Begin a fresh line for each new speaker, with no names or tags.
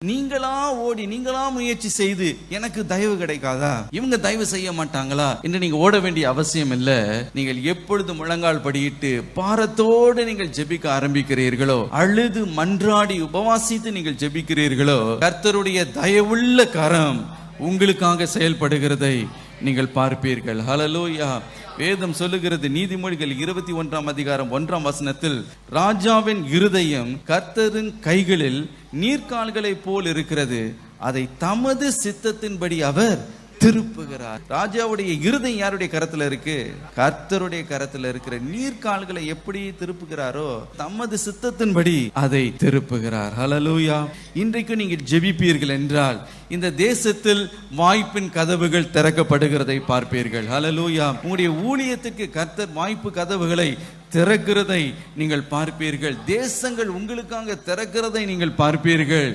நீங்களா ஓடி நீங்களா முயற்சி செய்து எனக்கு தயவு கிடைக்காதா, இவங்க தயவு செய்ய மாட்டாங்களா என்று நீங்க ஓட வேண்டிய அவசியம் இல்ல. நீங்கள் எப்பொழுது முழங்கால் படியிட்டு பாரத்தோடு நீங்கள் ஜெபிக்க ஆரம்பிக்கிறீர்களோ, அழுது மன்றாடி உபவாசித்து நீங்கள் ஜெபிக்கிறீர்களோ, கர்த்தருடைய தயவுள்ள கரம் உங்களுக்காக செயல்படுகிறதை நீங்கள் பார்ப்பீர்கள். ஹல்லேலூயா. வேதம் சொல்லுகிறது, நீதிமொழிகள் 21 அதிகாரம் 1 ராஜாவின் இருதயம் கர்த்தரின் கைகளில் நீர்க்கால்களை போல் இருக்கிறது, அதை தமது சித்தத்தின்படி அவர் திருப்புகிறார். ராஜாவுடைய இருதயம் யாருடைய கரத்துல இருக்கு? கர்த்தருடைய கரத்துல இருக்கிற நீர்க்கால்களை எப்படி திருப்புகிறாரோ, தமது சித்தத்தின்படி அதை திருப்புகிறார். ஹல்லேலூயா. இன்றைக்கு நீங்கள் ஜெபிப்பீர்கள் என்றால் இந்த தேசத்தில் வாய்ப்பின் கதவுகள் திறக்கப்படுகிறதை பார்ப்பீர்கள். ஹல்லேலூயா. உங்களுடைய ஊழியத்துக்கு கர்த்தர் வாய்ப்பு கதவுகளை திறக்கிறதை நீங்கள் பார்ப்பீர்கள். தேசங்கள் உங்களுக்காக திறக்கிறதை நீங்கள் பார்ப்பீர்கள்.